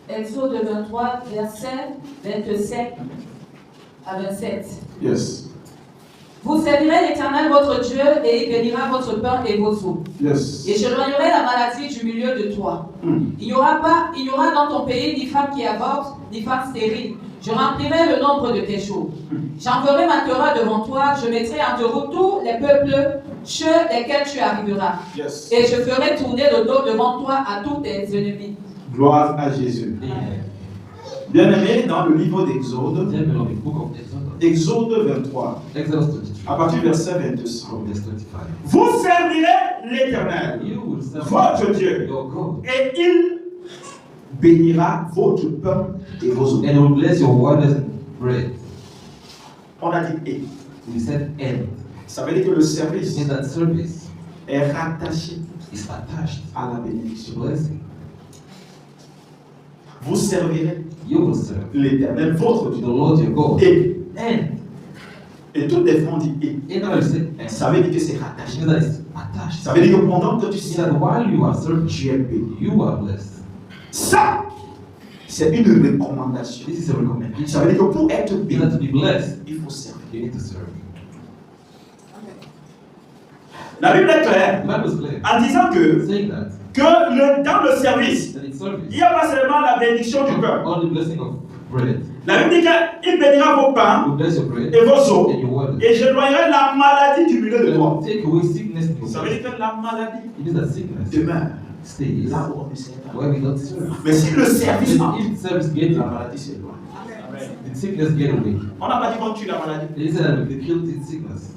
Exode 23, versets 27 à 27. Yes. Vous servirez l'Éternel votre Dieu et il bénira votre pain et vos eaux. Yes. Et j'éloignerai la maladie du milieu de toi. Il n'y aura dans ton pays ni femme qui avorte, ni femme stérile. Je remplirai le nombre de tes jours. J'enverrai ma Torah devant toi, je mettrai en te route tous les peuples chez lesquels tu arriveras. Yes. Et je ferai tourner le dos devant toi à tous tes ennemis. Gloire à Jésus. Bien-aimé, dans le livre d'Exode, Exode 23, à partir du verset 22, vous servirez l'Éternel, votre Dieu, et il bénira votre pain et vos eaux. And will bless your waters and bread. On a dit et. We said and. Ça veut dire que le service In that service est rattaché is attached à la to bénédiction. blessing. Vous servirez You will serve l'Éternel, votre the Dieu. Lord your God. Et. And Et toutes les fois on dit et. in order to say and, Ça veut dire que c'est it rattaché. means that it's attached. Ça veut dire que pendant que tu It means that sers, while you are serving, tu es béni. you are blessed. Ça, c'est une recommandation. This is a Ça recommendation. veut dire que pour être In béni, order to be blessed, il faut servir. you need to serve. La Bible est The claire Bible is clear, en disant saying that dans le service, in service, il n'y a pas seulement la bénédiction du pain. all the blessing of bread, La Bible dit qu'il bénira vos pains will bless your bread et vos eaux, and your water. et j'éloignerai la maladie du milieu de toi. Take away sickness in your Ça veut body. dire que la maladie It means that sickness demeure stays là où on ne sert pas. where we don't serve. Mais si le service entre, If service get la it, maladie s'éloigne. the sickness get away. On n'a pas dit qu'on tue la maladie. They said that they killed the sickness.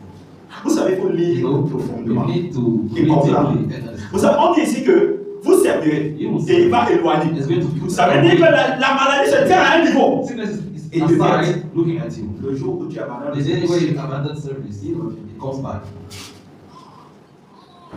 Vous savez, il faut You lire know, profondément. we need to Et comprendre. critically and Vous savez, on dit ici que vous servirez et il va éloigner. it's going to put Ça veut dire que la maladie se tient à un niveau. sickness is Et aside looking at you. Le jour où tu abandonnes The le day where service, you abandon service, it comes back.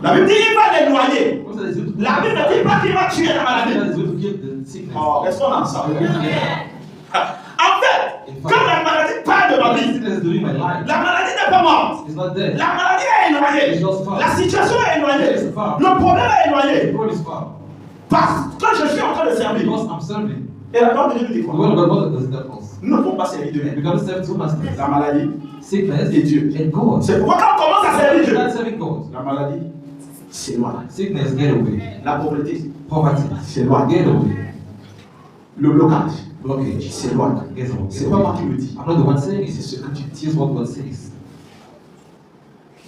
la Bible dit qu'il va l'éloigner. What is it? La Bible ne dit pas qu'il va tuer la maladie. Is going to kill the sickness. Oh, restons ensemble. Yeah. En fait, quand la maladie part de ma What vie, sickness is doing in my life? la maladie n'est pas morte. It's not dead. La maladie est éloignée. It's just far. La situation est éloignée. It's far. Le problème est The éloigné. road is far. Parce que je suis en train de servir. Because I'm serving. Et la parole de Dieu nous dit The quoi? word of God, what does that cause? Nous ne pouvons pas servir Dieu. We got to serve two masters. La maladie Sickness et Dieu. and God. C'est pourquoi quand on commence à servir You're Dieu, not serving God. la maladie s'éloigne. Sickness, get away. La pauvreté Poverty, s'éloigne. get away. Le blocage Blockage, s'éloigne. get away. C'est pas moi qui le dis. I'm not the one saying C'est it. ce que tu dis. It's what God says.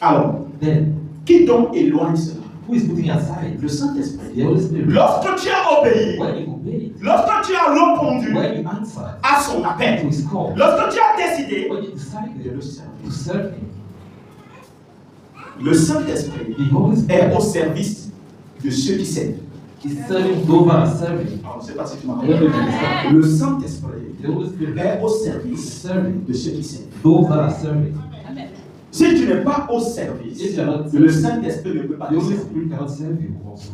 Alors, Then, qui donc éloigne cela? who is putting aside? Le Saint-Esprit. The Holy Spirit. Lorsque tu as obéi, When you obey, lorsque tu as répondu when you answer à son to appel, His call, lorsque tu as décidé when you de decided le servir, to serve Him, le Saint-Esprit the Holy est Spirit au service de ceux qui servent. is serving those that are serving. Alors, je ne sais pas si tu m'as I don't know if you compris. understand. Le Saint-Esprit The Holy Spirit est au is service serving de ceux qui servent. those that are serving. Si tu n'es pas au service, If you are not le serving, Saint-Esprit ne peut pas the te Holy servir. Spirit cannot serve you also.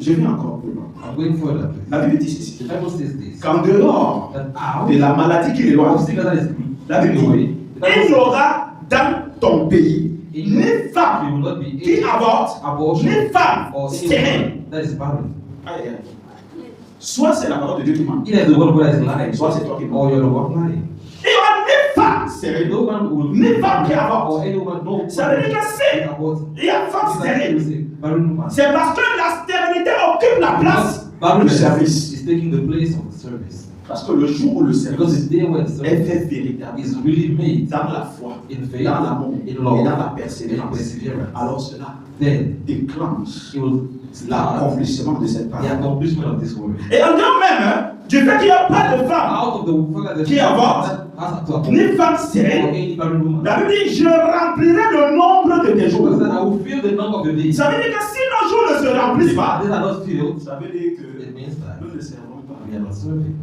Je vais encore plus loin. I'm going further. La Bible dit ceci. The Bible says this. Qu'en dehors That de out la maladie qui of l'éloigne, sickness that is la Bible taken away, dit, the Bible il says, n'aura dans ton pays in ni you femme will not be qui able avorte, abortion ni femme or stérile. anyone that is barren. Aïe, aïe. Soit c'est la parole de Dieu qui ment, Either the word of God is lying, soit c'est toi qui mens. or you're the one lying. Il n'y aura ni femme stérile, No man will ni femme qui or avorte. anyone no Ça veut dire que si abort. il y a femme stérile, Barren woman. c'est parce que la stérilité occupe la place du Barrenness service. is taking the place of the service. Parce que le jour où le Because service the day when est service fait véritable is really made dans la foi, in faith, dans l'amour in et love, dans la and persévérance, perseverance, alors cela then déclenche it will start l'accomplissement de cette the parole. accomplishment of this word. Et en dehors même, hein, du fait qu'il n'y a pas de femme Out of the fact that Qui avorte, has to ni abort, femme or stérile, any barren woman. la Bible dit je remplirai le nombre de tes jours. Because then I will fill the number of the days. Ça veut dire que si nos jours ne se remplissent pas, These are not filled. ça veut dire que It means that nous ne servons pas. we are not serving.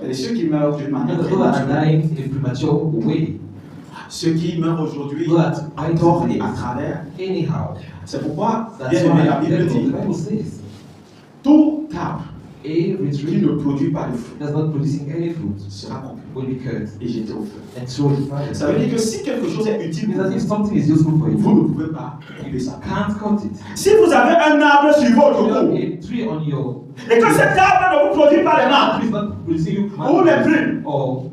Et ceux qui meurent d'une manière Because those that are prématurée, dying in a premature way, ceux qui meurent aujourd'hui those that à tort et à travers, anyhow, c'est pourquoi, that's bien aimé, la why Bible dit, the Bible says, tout arbre every qui tree ne produit pas de fruit that's not producing any fruit sera coupé will be cut et jeté au feu. and thrown in fire. Ça veut dire que si quelque chose est utile, Means that if something is useful for vous you, ne pouvez pas couper ça. can't cut it. Si vous avez un arbre sur If votre you have cour a tree on your et que cet arbre ne vous produit pas les tree mangues is not producing you ou les prunes or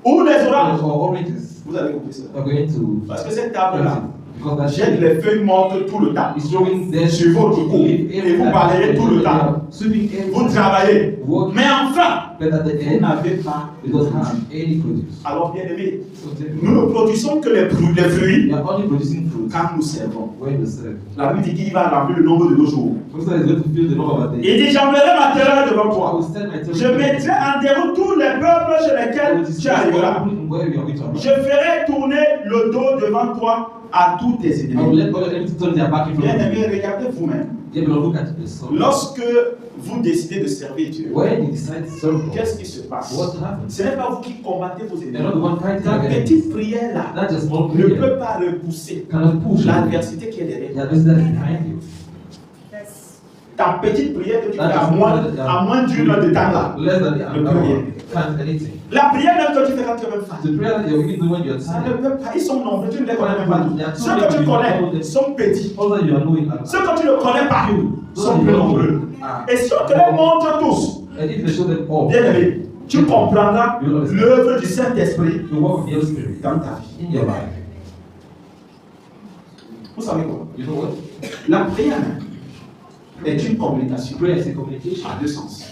ou les oranges, oranges, vous allez couper ça. you're going to Parce que cet cut arbre-là it because that jette tree les feuilles mortes tout le temps. is throwing dead Sur votre cour et vous balayez tout le temps. sweeping every Vous travaillez. work, Mais enfin, but at the vous end n'avez pas you de don't fruit. have any produce. Alors, bien aimé, So nous ne produisons que les fruits we are only producing fruit quand nous servons. when we serve. La Bible dit qu'il va remplir le nombre de nos jours. Most is going to fill the number of our days. Il dit, j'enverrai ma terreur devant I toi. will send my Je mettrai en déroute tous les peuples chez lesquels tu arriveras. where we are going to arrive. Je ferai tourner le dos devant toi à tous tes I will ennemis. let all your enemies turn their back in front Bien of you. aimé, regardez vous-même. Yeah, but look at the sun. Lorsque vous décidez de servir Dieu, When you decide to serve God, qu'est-ce qui se passe? what happens? Ce n'est pas vous qui combattez vos You're not the ennemis. one fighting Ta against. petite prière là That's just small ne prayer. peut pas repousser Cannot push l'adversité qui est derrière. the adversity that is behind you. Ta petite prière que tu fais That à is moins d'une heure de temps là. less than Ne an peut hour. rien. Can't anything. La prière même que tu fais quand tu es même fatigué. The prayer that you're even doing when you're Ça ne tired. peut pas. Ils sont nombreux, tu ne les connais même pas tous. Ceux que tu connais sont petits. All that you are knowing are Ceux que tu ne connais pas sont those plus you nombreux. know are. Et si on te les montre tous, And if they show them all, bien aimé, tu comprendras l'œuvre du Saint-Esprit you walk with the Holy Spirit dans ta vie. in your life. Vous savez quoi? You know what? La prière est une communication Prayer is a communication. à deux sens.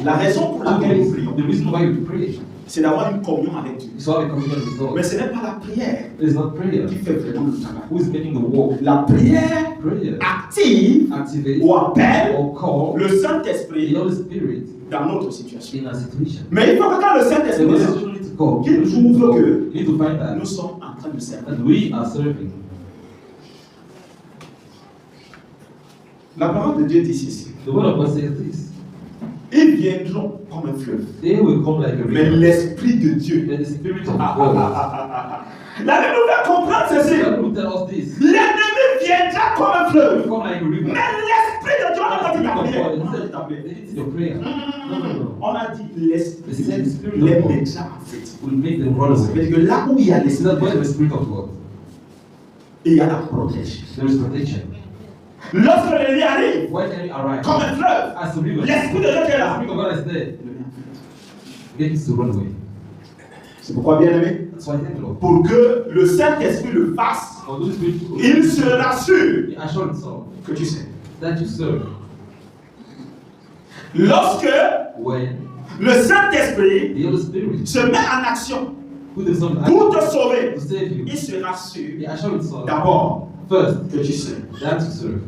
La raison pour laquelle nous prions, The reason why you pray c'est d'avoir une communion avec Dieu. is to have a communion with God. Mais ce n'est pas la prière It is not prayer qui fait vraiment le travail. who is making the walk. La prière Prayer active activate ou appelle or call le the Saint-Esprit Holy Spirit dans notre situation. in a situation. Mais il faut que quand le The Saint-Esprit Holy vient, Spirit needs to call. qu'il trouve que You need to find nous that sommes en train de servir. we are serving. La parole de Dieu dit ceci. The word of God says this. Ils viendront comme un fleuve. They will come like a Mais river. l'Esprit de Dieu. And the Spirit of La God. Bible nous fait comprendre ceci. God will tell us this. L'ennemi viendra comme un Will fleuve. come like a river. Mais l'Esprit de Dieu, on a dit Spirit ta of prière. God. On a dit It's ta prière. it's your prayer. No, no, no. On a dit l'Esprit. The Spirit of Les God médias en fait. will make them run Ça away. veut dire que là où il y a It's l'Esprit, not where the Spirit of God. il y a la protection. There is protection. Lorsque l'ennemi arrive When enemy arrives, comme un fleuve, as a river, the l'Esprit de Dieu qui est là. Spirit of God is there. l'ennemi en fait. Get it to run away. C'est pourquoi, bien aimé, That's why I thank the Lord. pour que le Saint-Esprit le fasse, For those Spirit, il sera sûr he assures himself que tu sais. that you serve. Lorsque When le Saint-Esprit the Holy Spirit se met en action put himself in pour action te sauver, to save you, il sera he sûr assures himself d'abord first que tu sais. that you serve.